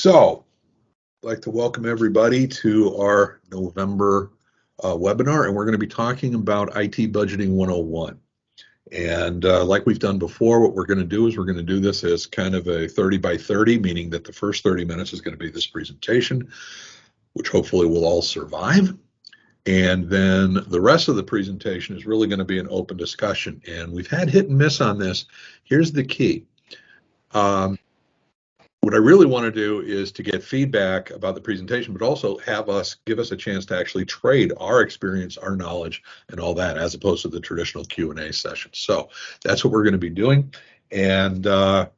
So, I'd like to welcome everybody to our November webinar, and we're going to be talking about IT Budgeting 101. And like we've done before, what we're going to do is we're going to do this as kind of a 30 by 30, meaning that the first 30 minutes is going to be this presentation, which hopefully we'll all survive. And then the rest of the presentation is really going to be an open discussion. And we've had hit and miss on this. Here's the key. What I really want to do is to get feedback about the presentation, but also give us a chance to actually trade our experience, our knowledge, and all that, as opposed to the traditional Q&A session. So that's what we're going to be doing. And wanted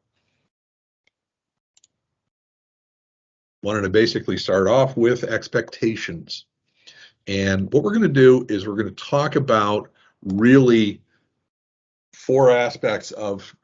to basically start off with expectations. And what we're going to do is we're going to talk about really 4 aspects of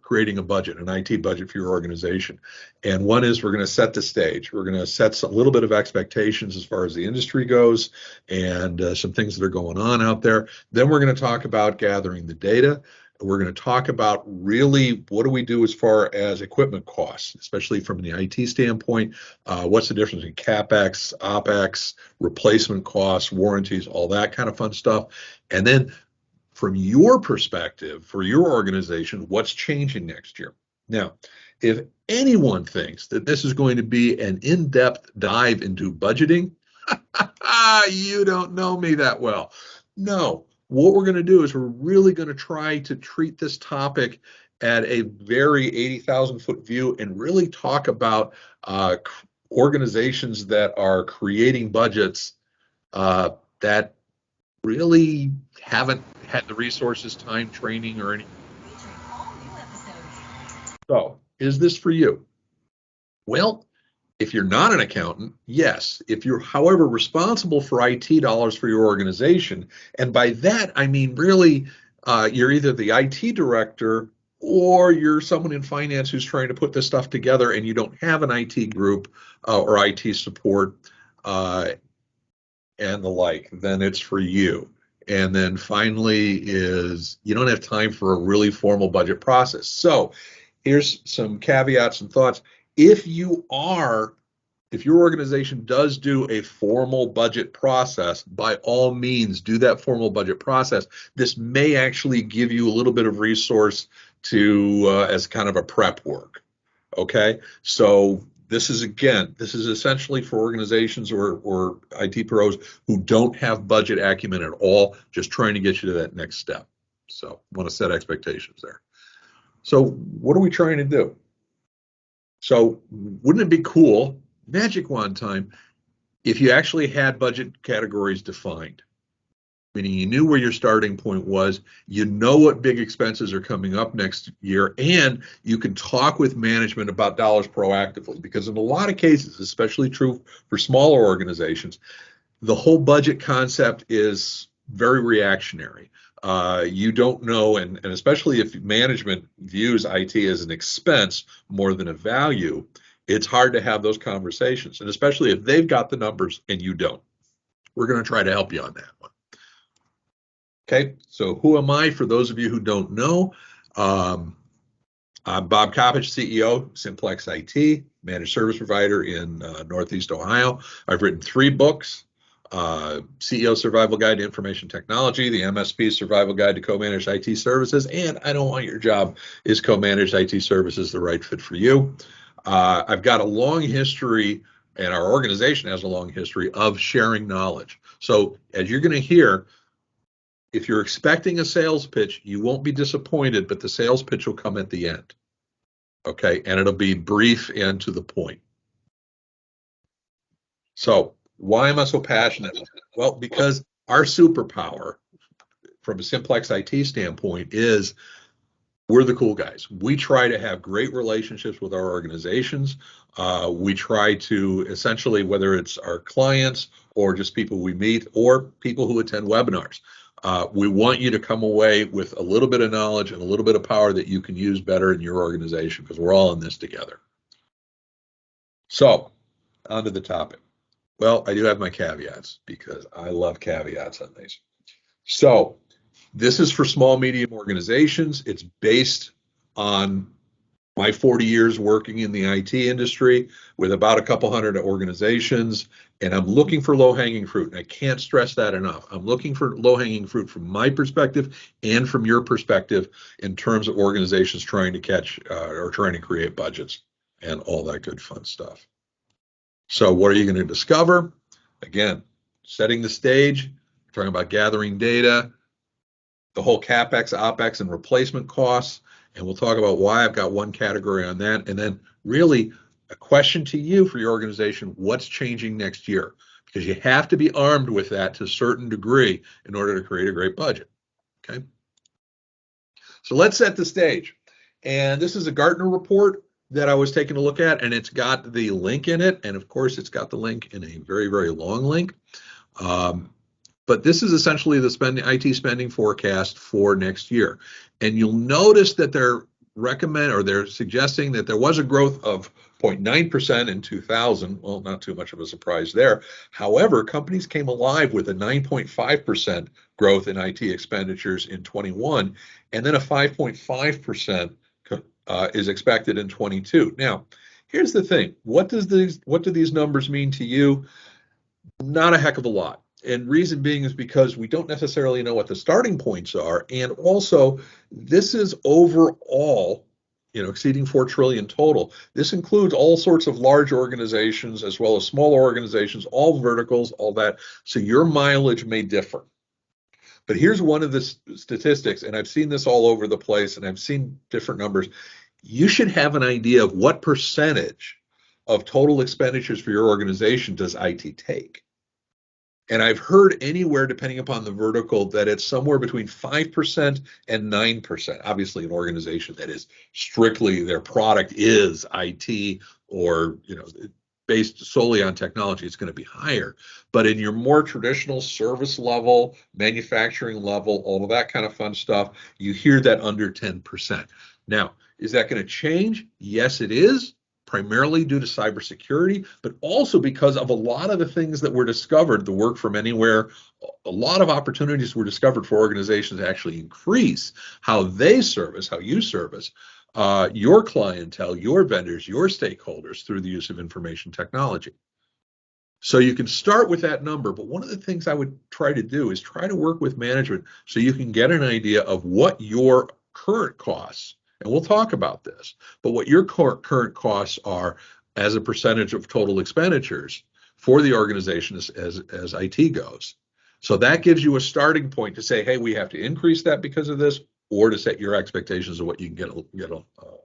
creating a budget, an IT budget for your organization. And one is we're going to set the stage. We're going to set a little bit of expectations as far as the industry goes and some things that are going on out there. Then we're going to talk about gathering the data. We're going to talk about really what do we do as far as equipment costs, especially from the IT standpoint. What's the difference in capex, opex, replacement costs, warranties, all that kind of fun stuff. And then from your perspective, for your organization, what's changing next year? Now, if anyone thinks that this is going to be an in-depth dive into budgeting, you don't know me that well. No, what we're going to do is we're really going to try to treat this topic at a very 80,000-foot view and really talk about organizations that are creating budgets that really haven't had the resources, time, training, or anything. So, is this for you? Well, if you're not an accountant, yes. If you're, however, responsible for IT dollars for your organization, and by that I mean really you're either the IT director or you're someone in finance who's trying to put this stuff together and you don't have an IT group or IT support and the like, then it's for you. And then finally is you don't have time for a really formal budget process. So here's some caveats and thoughts. If your organization does do a formal budget process, by all means, do that formal budget process. This may actually give you a little bit of resource to as kind of a prep work. Okay, so this is essentially for organizations or IT pros who don't have budget acumen at all, just trying to get you to that next step. So I want to set expectations there. So what are we trying to do? So wouldn't it be cool, magic wand time, if you actually had budget categories defined? Meaning you knew where your starting point was, you know what big expenses are coming up next year, and you can talk with management about dollars proactively. Because in a lot of cases, especially true for smaller organizations, the whole budget concept is very reactionary. You don't know, and especially if management views IT as an expense more than a value, it's hard to have those conversations, and especially if they've got the numbers and you don't. We're going to try to help you on that one. Okay, so who am I? For those of you who don't know, I'm Bob Coppich, CEO, Simplex IT, managed service provider in Northeast Ohio. I've written 3 books, CEO Survival Guide to Information Technology, the MSP Survival Guide to Co-Managed IT Services, and I Don't Want Your Job, Is Co-Managed IT Services the Right Fit for You? I've got a long history, and our organization has a long history of sharing knowledge. So as you're going to hear, if you're expecting a sales pitch, you won't be disappointed, but the sales pitch will come at the end. Okay, and it'll be brief and to the point. So why am I so passionate? Well, because our superpower from a Simplex IT standpoint is we're the cool guys. We try to have great relationships with our organizations. We try to essentially, whether it's our clients or just people we meet or people who attend webinars, we want you to come away with a little bit of knowledge and a little bit of power that you can use better in your organization, because we're all in this together. So, on to the topic. Well, I do have my caveats because I love caveats on these. So, this is for small, medium organizations. It's based on My 40 years working in the IT industry with about a couple hundred organizations, and I'm looking for low-hanging fruit. And I can't stress that enough. I'm looking for low-hanging fruit from my perspective and from your perspective in terms of organizations trying to catch or trying to create budgets and all that good fun stuff. So what are you going to discover? Again, setting the stage, talking about gathering data, the whole capex, opex, and replacement costs. And we'll talk about why I've got one category on that. And then really a question to you for your organization, what's changing next year? Because you have to be armed with that to a certain degree in order to create a great budget. Okay. So let's set the stage. And this is a Gartner report that I was taking a look at, and it's got the link in it. And of course, it's got the link in a very, very long link. But this is essentially the IT spending forecast for next year. And you'll notice that they're suggesting that there was a growth of 0.9% in 2000. Well, not too much of a surprise there. However, companies came alive with a 9.5% growth in IT expenditures in 21, and then a 5.5% is expected in 22. Now, here's the thing. What do these numbers mean to you? Not a heck of a lot. And reason being is because we don't necessarily know what the starting points are. And also, this is overall, exceeding 4 trillion total. This includes all sorts of large organizations as well as smaller organizations, all verticals, all that. So your mileage may differ. But here's one of the statistics, and I've seen this all over the place, and I've seen different numbers. You should have an idea of what percentage of total expenditures for your organization does IT take. And I've heard anywhere, depending upon the vertical, that it's somewhere between 5% and 9%. Obviously, an organization that is strictly their product is IT or, based solely on technology, it's going to be higher. But in your more traditional service level, manufacturing level, all of that kind of fun stuff, you hear that under 10%. Now, is that going to change? Yes, it is. Primarily due to cybersecurity, but also because of a lot of the things that were discovered, the work from anywhere, a lot of opportunities were discovered for organizations to actually increase how they service, how you service your clientele, your vendors, your stakeholders through the use of information technology. So you can start with that number, but one of the things I would try to do is try to work with management so you can get an idea of what your current costs, and we'll talk about this, but what your current costs are as a percentage of total expenditures for the organization as IT goes. So that gives you a starting point to say, hey, we have to increase that because of this, or to set your expectations of what you can get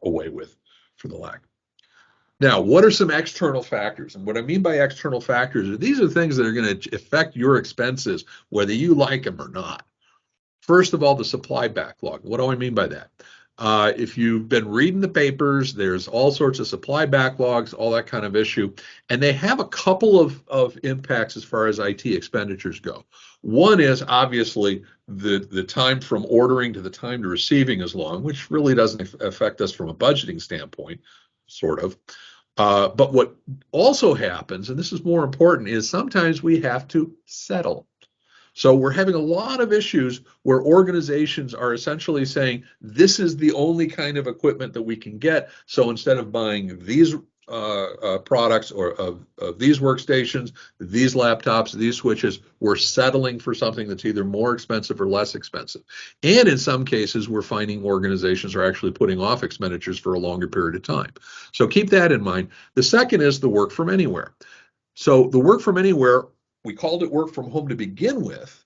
away with for the lack. Now, what are some external factors? And what I mean by external factors are these are things that are going to affect your expenses, whether you like them or not. First of all, the supply backlog. What do I mean by that? If you've been reading the papers, there's all sorts of supply backlogs, all that kind of issue. And they have a couple of impacts as far as IT expenditures go. One is obviously the time from ordering to the time to receiving is long, which really doesn't affect us from a budgeting standpoint, sort of. But what also happens, and this is more important, is sometimes we have to settle. So we're having a lot of issues where organizations are essentially saying, this is the only kind of equipment that we can get. So instead of buying these products or of these workstations, these laptops, these switches, we're settling for something that's either more expensive or less expensive. And in some cases, we're finding organizations are actually putting off expenditures for a longer period of time. So keep that in mind. The second is the work from anywhere. So the work from anywhere, we called it work from home to begin with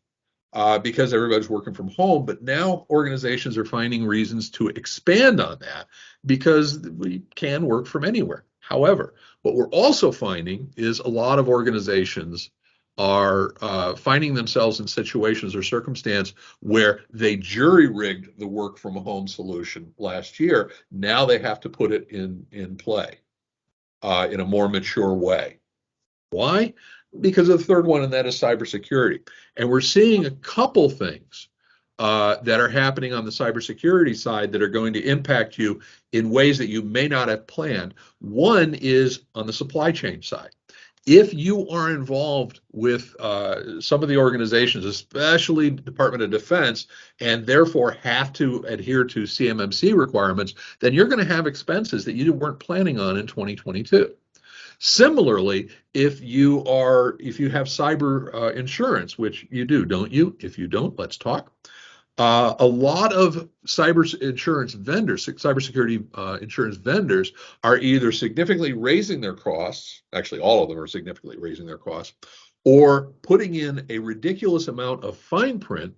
because everybody's working from home, but now organizations are finding reasons to expand on that because we can work from anywhere. However, what we're also finding is a lot of organizations are finding themselves in situations or circumstance where they jury-rigged the work from home solution last year. Now they have to put it in play in a more mature way. Why? Because of the third one, and that is cybersecurity. And we're seeing a couple things that are happening on the cybersecurity side that are going to impact you in ways that you may not have planned. One is on the supply chain side. If you are involved with some of the organizations, especially Department of Defense, and therefore have to adhere to CMMC requirements, then you're going to have expenses that you weren't planning on in 2022. Similarly, if you have cyber insurance, which you do, don't you? If you don't, let's talk. A lot of cybersecurity insurance vendors are either significantly raising their costs, actually all of them are significantly raising their costs, or putting in a ridiculous amount of fine print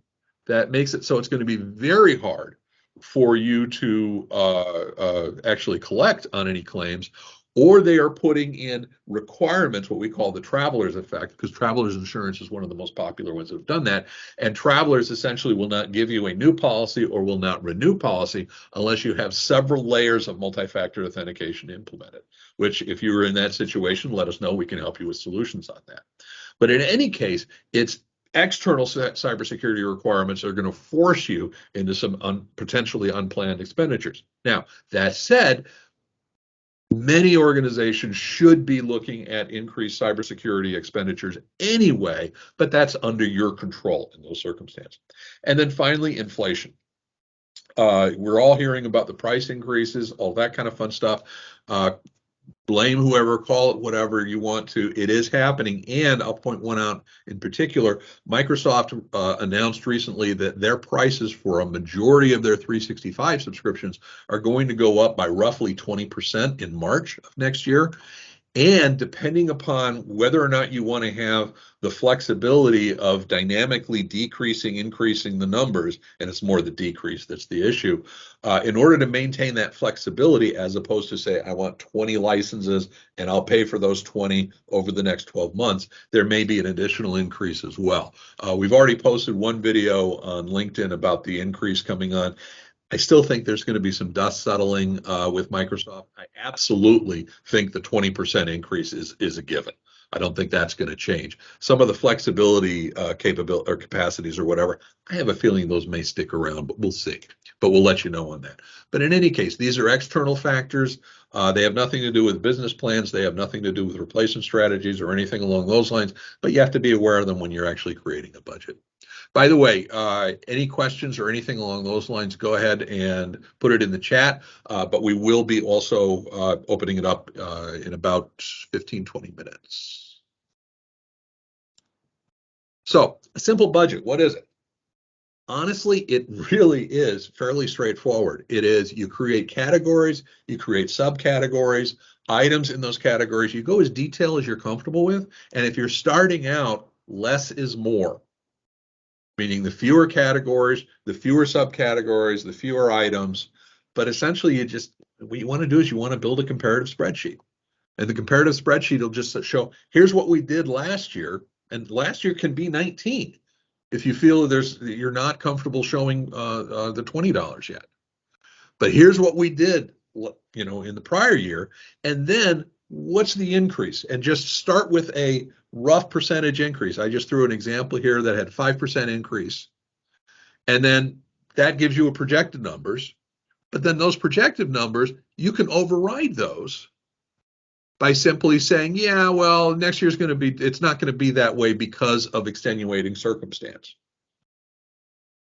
that makes it so it's going to be very hard for you to actually collect on any claims, or they are putting in requirements, what we call the traveler's effect, because traveler's insurance is one of the most popular ones that have done that. And travelers essentially will not give you a new policy or will not renew policy unless you have several layers of multi-factor authentication implemented, which if you were in that situation, let us know. We can help you with solutions on that. But in any case, it's external cybersecurity requirements are going to force you into some potentially unplanned expenditures. Now, that said, many organizations should be looking at increased cybersecurity expenditures anyway, but that's under your control in those circumstances. And then finally, inflation. We're all hearing about the price increases, all that kind of fun stuff. Blame whoever, call it whatever you want to. It is happening. And I'll point one out in particular. Microsoft announced recently that their prices for a majority of their 365 subscriptions are going to go up by roughly 20% in March of next year. And depending upon whether or not you want to have the flexibility of dynamically decreasing, increasing the numbers, and it's more the decrease that's the issue, in order to maintain that flexibility, as opposed to say, I want 20 licenses and I'll pay for those 20 over the next 12 months, there may be an additional increase as well. We've already posted one video on LinkedIn about the increase coming on. I still think there's going to be some dust settling with Microsoft. I absolutely think the 20% increase is a given. I don't think that's going to change. Some of the flexibility capability or capacities or whatever, I have a feeling those may stick around, but we'll see. But we'll let you know on that. But in any case, these are external factors. They have nothing to do with business plans. They have nothing to do with replacement strategies or anything along those lines. But you have to be aware of them when you're actually creating a budget. By the way, any questions or anything along those lines, go ahead and put it in the chat. But we will be also opening it up in about 15, 20 minutes. So a simple budget, what is it? Honestly, it really is fairly straightforward. It is you create categories, you create subcategories, items in those categories. You go as detailed as you're comfortable with. And if you're starting out, less is more. Meaning the fewer categories, the fewer subcategories, the fewer items. But essentially, what you want to do is you want to build a comparative spreadsheet. And the comparative spreadsheet will just show, here's what we did last year. And last year can be 19 if you feel you're not comfortable showing the $20 yet. But here's what we did, in the prior year. And then what's the increase? And just start with a rough percentage increase. I just threw an example here that had 5% increase. And then that gives you a projected numbers. But then those projected numbers, you can override those by simply saying, yeah, well, next year's it's not going to be that way because of extenuating circumstance.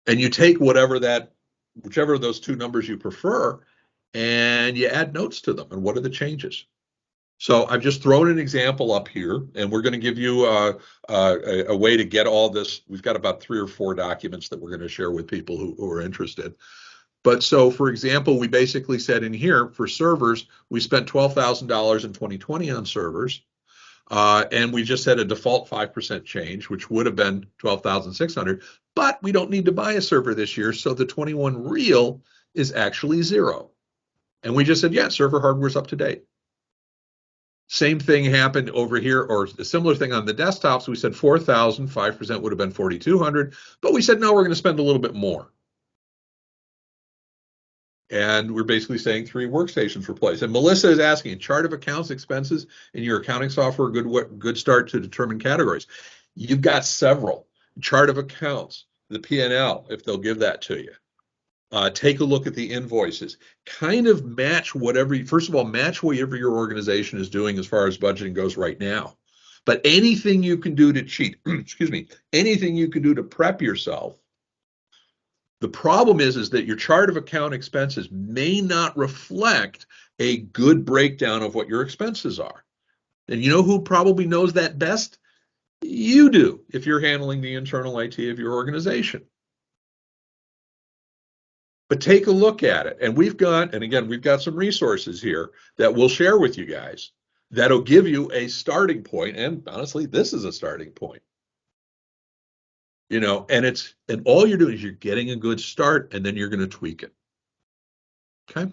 And you take whichever of those two numbers you prefer, and you add notes to them. And what are the changes? So I've just thrown an example up here, and we're going to give you a way to get all this. We've got about 3 or 4 documents that we're going to share with people who are interested. But so, for example, we basically said in here for servers, we spent $12,000 in 2020 on servers. And we just had a default 5% change, which would have been 12,600. But we don't need to buy a server this year. So the 21 real is actually 0. And we just said, yeah, server hardware's up to date. Same thing happened over here, or a similar thing on the desktops. We said 4,000, 5% would have been 4,200. But we said, no, we're going to spend a little bit more. And we're basically saying 3 workstations replaced. And Melissa is asking, chart of accounts expenses in your accounting software, good start to determine categories. You've got several. Chart of accounts, the P&L, if they'll give that to you. Take a look at the invoices. Kind of match whatever your organization is doing as far as budgeting goes right now. But anything you can do to cheat, excuse me, anything you can do to prep yourself. The problem is that your chart of account expenses may not reflect a good breakdown of what your expenses are. And you know who probably knows that best? You do, if you're handling the internal IT of your organization. But take a look at it. And we've got some resources here that we'll share with you guys that'll give you a starting point. And honestly, this is a starting point. And all you're doing is you're getting a good start, and then you're going to tweak it. Okay.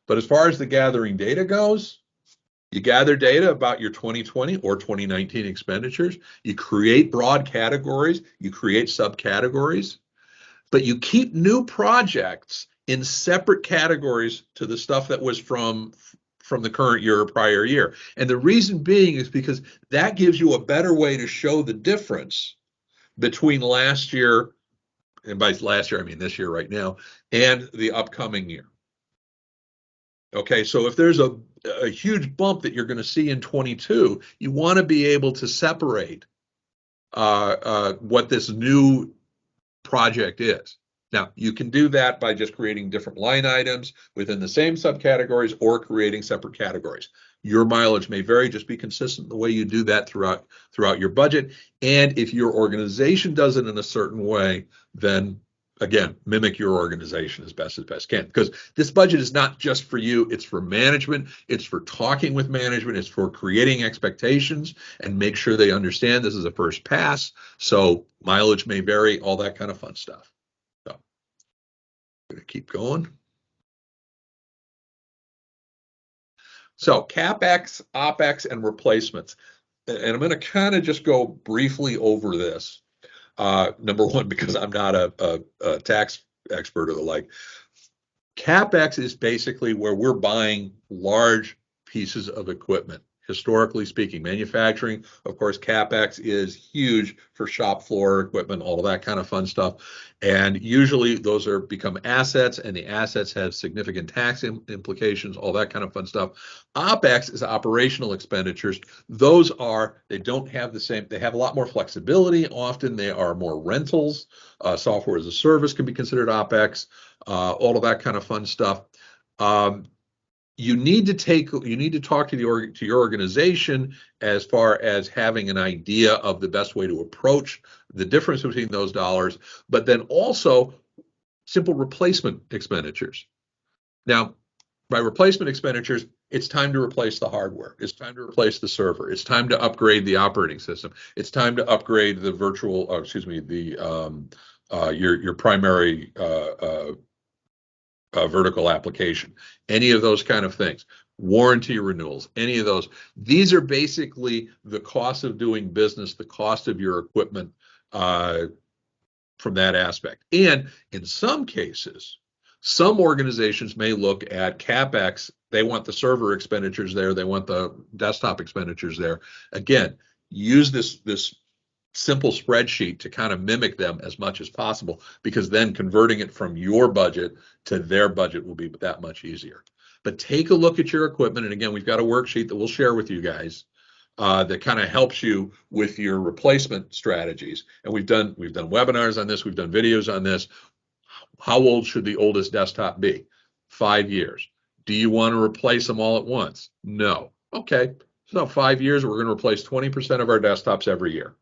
But as far as the gathering data goes, you gather data about your 2020 or 2019 expenditures. You create broad categories, you create subcategories, but you keep new projects in separate categories to the stuff that was from the current year or prior year. And the reason being is because that gives you a better way to show the difference between last year, and by last year I mean this year right now, and the upcoming year. Okay, so if there's a huge bump that you're going to see in 22, you want to be able to separate what this new project is. Now, you can do that by just creating different line items within the same subcategories or creating separate categories. Your mileage may vary. Just be consistent in the way you do that throughout your budget. And if your organization does it in a certain way, then again, mimic your organization as best can. Because this budget is not just for you, it's for management, it's for talking with management, it's for creating expectations and make sure they understand this is a first pass. So mileage may vary, all that kind of fun stuff. So I'm going to keep going. So capex, opex, and replacements. And I'm going to kind of just go briefly over this. Number one, because I'm not a tax expert or the like. CapEx is basically where we're buying large pieces of equipment. Historically speaking, manufacturing, of course, CapEx is huge for shop floor equipment, all of that kind of fun stuff. And usually those become assets, and the assets have significant tax implications, all that kind of fun stuff. OPEX is operational expenditures. They don't have the same, they have a lot more flexibility. Often they are more rentals. Software as a service can be considered OPEX, all of that kind of fun stuff. You need to talk to your organization as far as having an idea of the best way to approach the difference between those dollars, but then also simple replacement expenditures. Now, by replacement expenditures, it's time to replace the hardware. It's time to replace the server. It's time to upgrade the operating system. It's time to upgrade the your primary vertical application, any of those kind of things, warranty renewals, any of those. These are basically the cost of doing business, the cost of your equipment from that aspect. And in some cases, some organizations may look at CapEx. They want the server expenditures there. They want the desktop expenditures there. Again, use this simple spreadsheet to kind of mimic them as much as possible, because then converting it from your budget to their budget will be that much easier. But take a look at your equipment. And again, we've got a worksheet that we'll share with you guys that kind of helps you with your replacement strategies. And we've done webinars on this. We've done videos on this. How old should the oldest desktop be? 5 years. Do you want to replace them all at once? No. Okay. So 5 years, we're going to replace 20% of our desktops every year.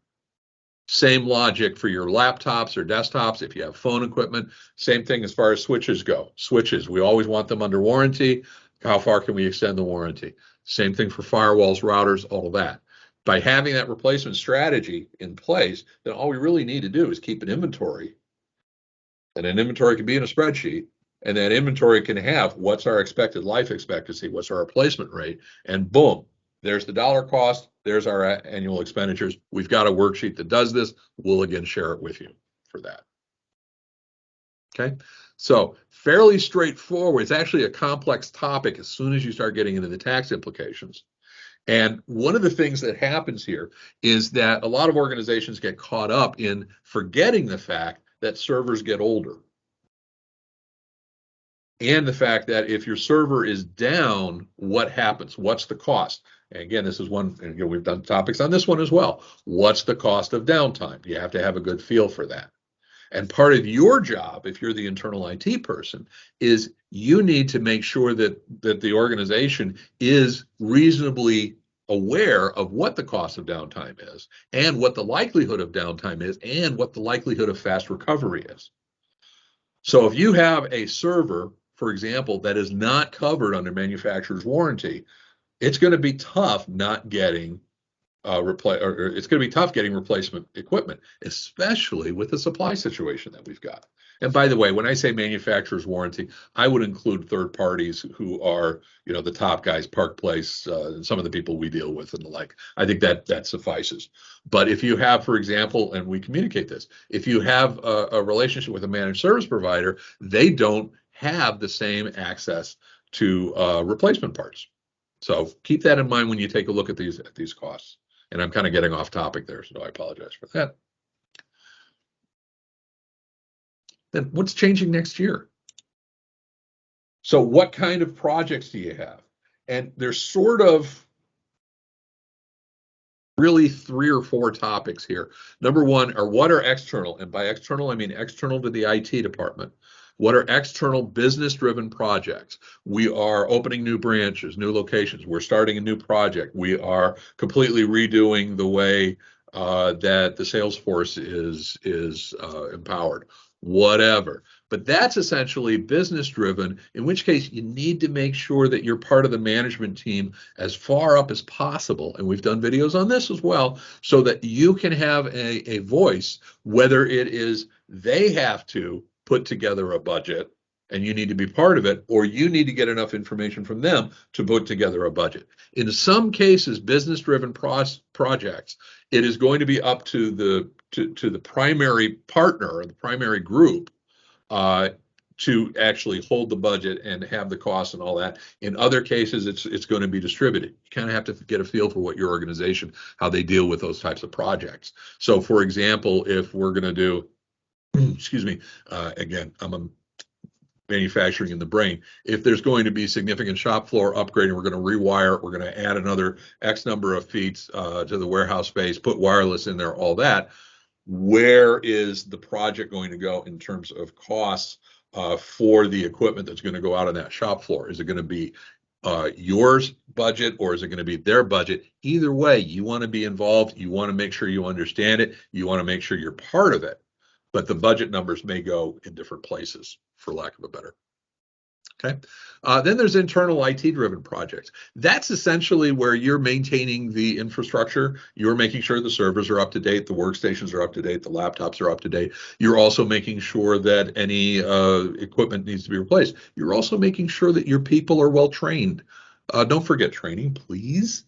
Same logic for your laptops or desktops. If you have phone equipment, same thing as far as switches go. Switches, we always want them under warranty. How far can we extend the warranty? Same thing for firewalls, routers, all of that. By having that replacement strategy in place, then all we really need to do is keep an inventory. And an inventory can be in a spreadsheet. And that inventory can have what's our expected life expectancy, what's our replacement rate, and boom, there's the dollar cost. There's our annual expenditures. We've got a worksheet that does this. We'll again share it with you for that. Okay, so fairly straightforward. It's actually a complex topic as soon as you start getting into the tax implications. And one of the things that happens here is that a lot of organizations get caught up in forgetting the fact that servers get older. And the fact that if your server is down, what happens? What's the cost? And again, this is one, and again, we've done topics on this one as well. What's the cost of downtime? You have to have a good feel for that. And part of your job, if you're the internal IT person, is you need to make sure that the organization is reasonably aware of what the cost of downtime is and what the likelihood of downtime is and what the likelihood of fast recovery is. So if you have a server, for example, that is not covered under manufacturer's warranty, it's going to be tough not getting it's going to be tough getting replacement equipment, especially with the supply situation that we've got. And by the way, when I say manufacturer's warranty, I would include third parties who are, the top guys, Park Place, and some of the people we deal with and the like. I think that suffices. But if you have, for example, and we communicate this, if you have a relationship with a managed service provider, they don't have the same access to replacement parts. So keep that in mind when you take a look at these costs. And I'm kind of getting off topic there, so I apologize for that. Then what's changing next year? So what kind of projects do you have? And there's sort of really 3 or 4 topics here. Number one are what are external, and by external, I mean external to the IT department. What are external business-driven projects? We are opening new branches, new locations. We're starting a new project. We are completely redoing the way that the sales force is empowered. Whatever. But that's essentially business-driven, in which case you need to make sure that you're part of the management team as far up as possible. And we've done videos on this as well, so that you can have a voice, whether it is they have to put together a budget and you need to be part of it, or you need to get enough information from them to put together a budget. In some cases, business-driven projects, it is going to be up to the primary partner or the primary group to actually hold the budget and have the costs and all that. In other cases, it's going to be distributed. You kind of have to get a feel for what your organization, how they deal with those types of projects. So, for example, if we're going to do excuse me, again, I'm a manufacturing in the brain. If there's going to be significant shop floor upgrading, we're going to rewire it, we're going to add another X number of feet to the warehouse space, put wireless in there, all that. Where is the project going to go in terms of costs for the equipment that's going to go out on that shop floor? Is it going to be yours budget, or is it going to be their budget? Either way, you want to be involved. You want to make sure you understand it. You want to make sure you're part of it. But the budget numbers may go in different places, for lack of a better. Okay. Then there's internal IT-driven projects. That's essentially where you're maintaining the infrastructure. You're making sure the servers are up to date, the workstations are up to date, the laptops are up to date. You're also making sure that any equipment needs to be replaced. You're also making sure that your people are well trained. Don't forget training, please.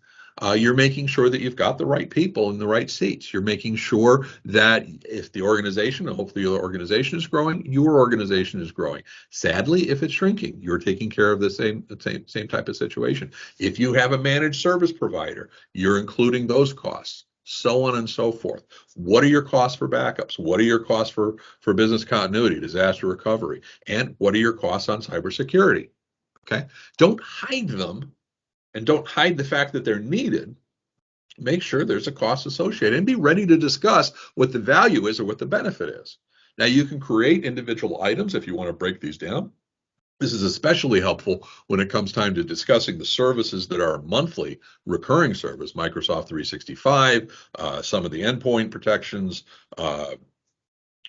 You're making sure that you've got the right people in the right seats. You're making sure that if the organization, and hopefully your organization is growing, your organization is growing. Sadly, if it's shrinking, you're taking care of the same type of situation. If you have a managed service provider, you're including those costs, so on and so forth. What are your costs for backups? What are your costs for business continuity, disaster recovery? And what are your costs on cybersecurity? Okay. Don't hide them. And don't hide the fact that they're needed. Make sure there's a cost associated and be ready to discuss what the value is or what the benefit is. Now, you can create individual items if you want to break these down. This is especially helpful when it comes time to discussing the services that are monthly recurring service, Microsoft 365, some of the endpoint protections,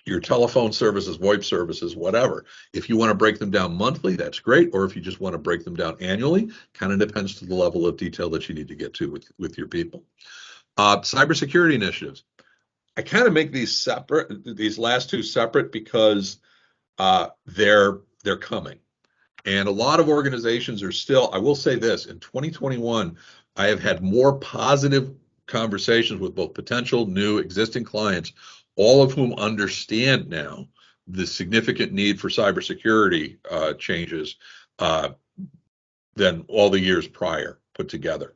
your telephone services, VoIP services, whatever. If you want to break them down monthly, that's great. Or if you just want to break them down annually, kind of depends to the level of detail that you need to get to with your people. Cybersecurity initiatives. I kind of make these separate, these last two separate because they're coming. And a lot of organizations are still, I will say this, in 2021, I have had more positive conversations with both potential, new, existing clients, all of whom understand now the significant need for cybersecurity changes than all the years prior put together.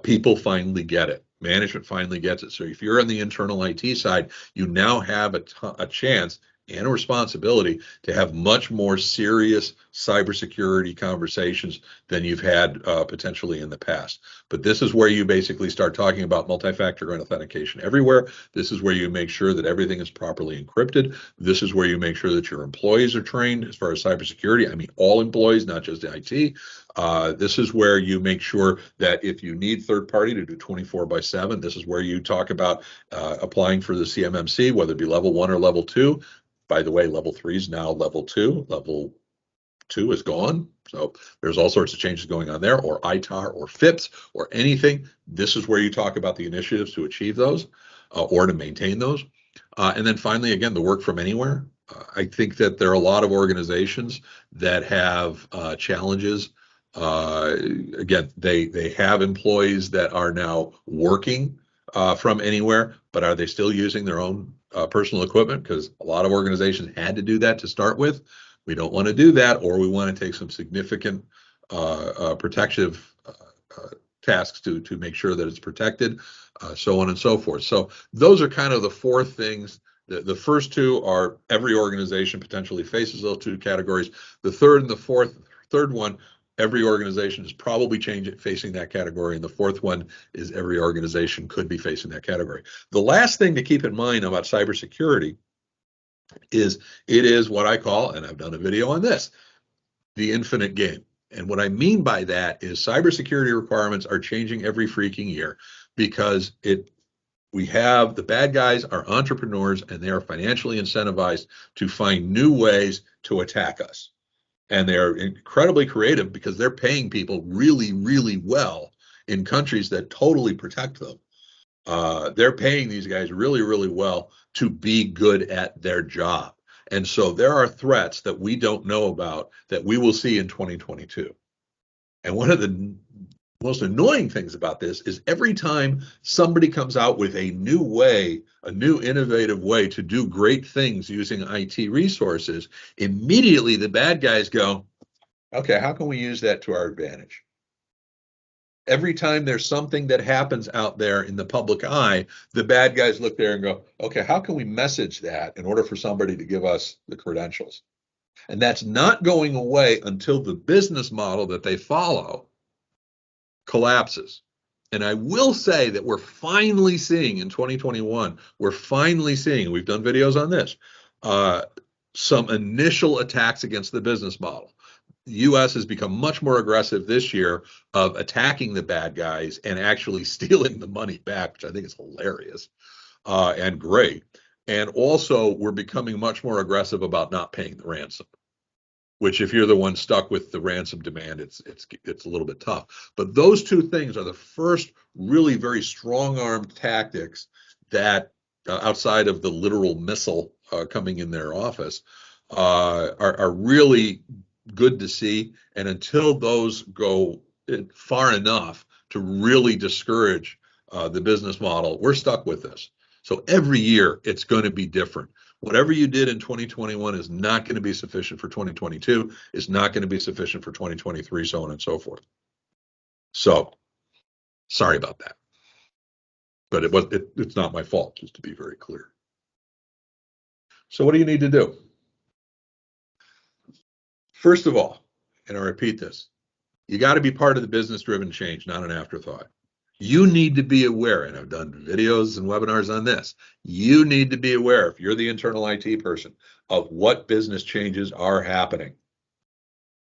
People finally get it. Management finally gets it. So if you're on the internal IT side, you now have a chance, and a responsibility to have much more serious cybersecurity conversations than you've had potentially in the past. But this is where you basically start talking about multi-factor authentication everywhere. This is where you make sure that everything is properly encrypted. This is where you make sure that your employees are trained as far as cybersecurity. I mean, all employees, not just IT. This is where you make sure that if you need third party to do 24/7, this is where you talk about applying for the CMMC, whether it be level 1 or level 2. By the way, level 3 is now level 2. Level 2 is gone. So there's all sorts of changes going on there, or ITAR or FIPS or anything. This is where you talk about the initiatives to achieve those or to maintain those. And then finally, again, the work from anywhere. I think that there are a lot of organizations that have challenges. Again, they have employees that are now working from anywhere, but are they still using their own personal equipment? Because a lot of organizations had to do that to start with. We don't want to do that, or we want to take some significant protective tasks to make sure that it's protected, so on and so forth. So those are kind of the four things. The first two are every organization potentially faces those two categories. The third and the third one, every organization is probably facing that category. And the fourth one is every organization could be facing that category. The last thing to keep in mind about cybersecurity is it is what I call, and I've done a video on this, the infinite game. And what I mean by that is cybersecurity requirements are changing every freaking year because we have the bad guys are entrepreneurs and they are financially incentivized to find new ways to attack us. And they're incredibly creative because they're paying people really, really well in countries that totally protect them. They're paying these guys really, really well to be good at their job. And so there are threats that we don't know about that we will see in 2022. And one of the most annoying things about this is every time somebody comes out with a new way, a new innovative way to do great things using IT resources, immediately the bad guys go, okay, how can we use that to our advantage? Every time there's something that happens out there in the public eye, the bad guys look there and go, okay, how can we message that in order for somebody to give us the credentials? And that's not going away until the business model that they follow collapses. And I will say that we're finally seeing in 2021, we're finally seeing, we've done videos on this, some initial attacks against the business model. The U.S. has become much more aggressive this year of attacking the bad guys and actually stealing the money back, which I think is hilarious and great. And also, we're becoming much more aggressive about not paying the ransom, which if you're the one stuck with the ransom demand, it's a little bit tough. But those two things are the first really very strong-armed tactics that, outside of the literal missile coming in their office, are really good to see. And until those go far enough to really discourage the business model, we're stuck with this. So every year it's going to be different. Whatever you did in 2021 is not going to be sufficient for 2022. It's not going to be sufficient for 2023, so on and so forth. So sorry about that. But it's not my fault, just to be very clear. So what do you need to do? First of all, and I repeat this, you got to be part of the business-driven change, not an afterthought. You need to be aware, and I've done videos and webinars on this. You need to be aware, if you're the internal IT person, of what business changes are happening.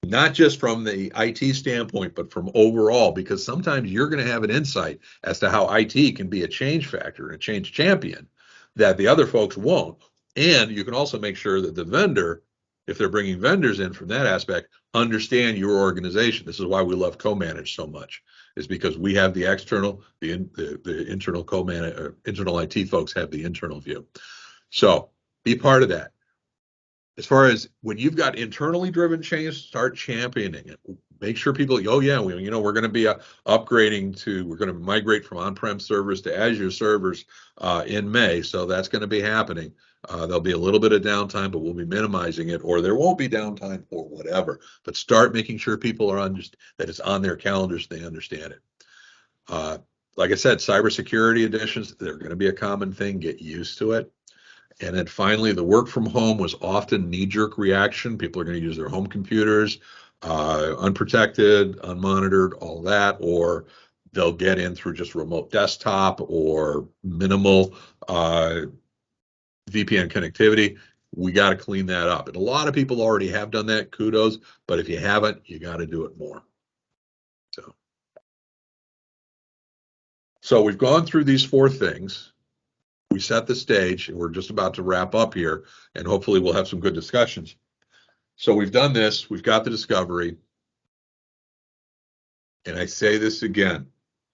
Not just from the IT standpoint, but from overall, because sometimes you're going to have an insight as to how IT can be a change factor and a change champion that the other folks won't. And you can also make sure that the vendor, if they're bringing vendors in from that aspect, understand your organization. This is why we love co-manage so much, is because we have the external, the internal co-manage, internal IT folks have the internal view. So be part of that. As far as when you've got internally driven change, start championing it. Make sure people, oh yeah, we're going to be upgrading to, we're going to migrate from on-prem servers to Azure servers in May. So that's going to be happening. There'll be a little bit of downtime, but we'll be minimizing it, or there won't be downtime or whatever. But start making sure people are that it's on their calendars, they understand it. Like I said, cybersecurity editions, they're going to be a common thing. Get used to it. And then finally, the work from home was often knee-jerk reaction. People are going to use their home computers, unprotected, unmonitored, all that, or they'll get in through just remote desktop or minimal VPN connectivity. We got to clean that up. And a lot of people already have done that. Kudos. But if you haven't, you got to do it more. So we've gone through these four things. We set the stage, and we're just about to wrap up here, and hopefully we'll have some good discussions. So we've done this. We've got the discovery. And I say this again,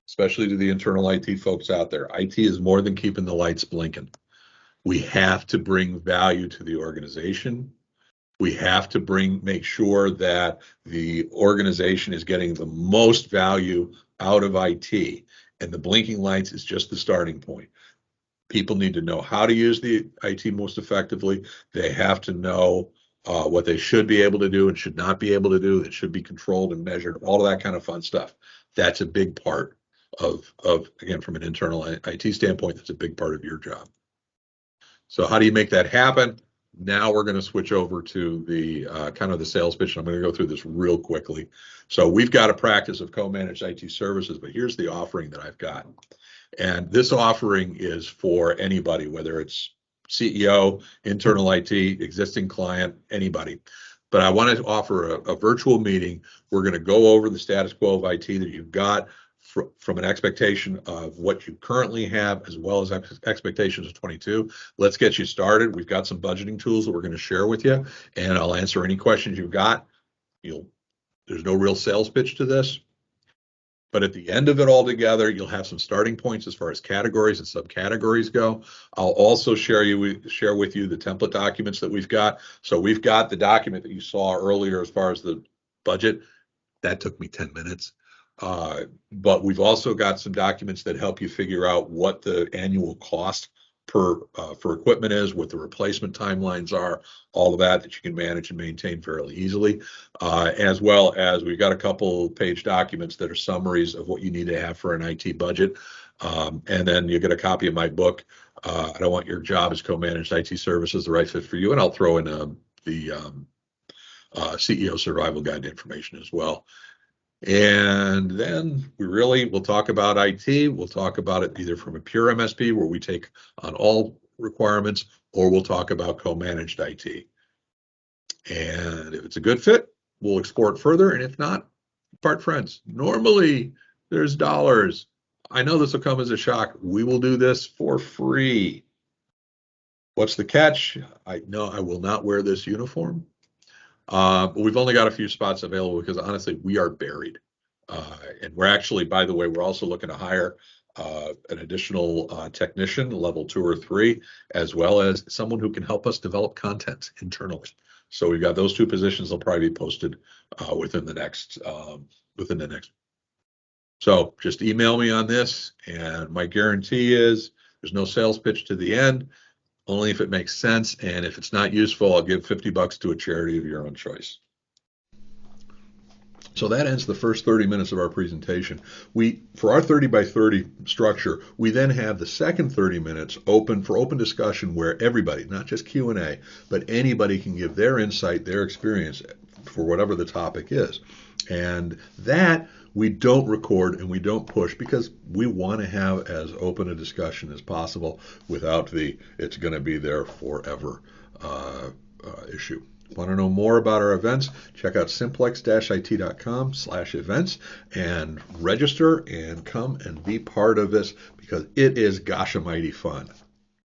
especially to the internal IT folks out there. IT is more than keeping the lights blinking. We have to bring value to the organization. We have to make sure that the organization is getting the most value out of IT. And the blinking lights is just the starting point. People need to know how to use the IT most effectively. They have to know what they should be able to do and should not be able to do. It should be controlled and measured, all of that kind of fun stuff. That's a big part of again, from an internal IT standpoint, that's a big part of your job. So how do you make that happen? Now we're going to switch over to the kind of the sales pitch. I'm going to go through this real quickly. So we've got a practice of co-managed IT services, but here's the offering that I've got. And this offering is for anybody, whether it's CEO, internal IT, existing client, anybody. But I want to offer a virtual meeting. We're going to go over the status quo of IT that you've got from an expectation of what you currently have, as well as expectations of 22. Let's get you started. We've got some budgeting tools that we're going to share with you, and I'll answer any questions you've got. There's no real sales pitch to this. But at the end of it all together, you'll have some starting points as far as categories and subcategories go. I'll also share with you the template documents that we've got. So we've got the document that you saw earlier as far as the budget. That took me 10 minutes. But we've also got some documents that help you figure out what the annual cost for equipment is, what the replacement timelines are, all of that you can manage and maintain fairly easily, as well as we've got a couple page documents that are summaries of what you need to have for an IT budget. And then you get a copy of my book. I don't want your job as co-managed IT services the right fit for you. And I'll throw in the CEO survival guide information as well. And then we'll talk about IT. We'll talk about it either from a pure MSP where we take on all requirements, or we'll talk about co-managed IT. And if it's a good fit, we'll explore it further. And if not, part friends. Normally, there's dollars. I know this will come as a shock. We will do this for free. What's the catch? I will not wear this uniform. But we've only got a few spots available because honestly, we are buried. And we're actually, by the way, we're also looking to hire an additional technician, level 2 or 3, as well as someone who can help us develop content internally. So we've got those two positions. They'll probably be posted within the next. So just email me on this, and my guarantee is there's no sales pitch to the end. Only if it makes sense, and if it's not useful, I'll give $50 to a charity of your own choice. So that ends the first 30 minutes of our presentation. For our 30 by 30 structure, we then have the second 30 minutes open for open discussion where everybody, not just Q&A, but anybody can give their insight, their experience for whatever the topic is. And that we don't record and we don't push because we want to have as open a discussion as possible without the it's going to be there forever issue. Want to know more about our events? Check out simplex-it.com/events and register and come and be part of this because it is gosh almighty fun.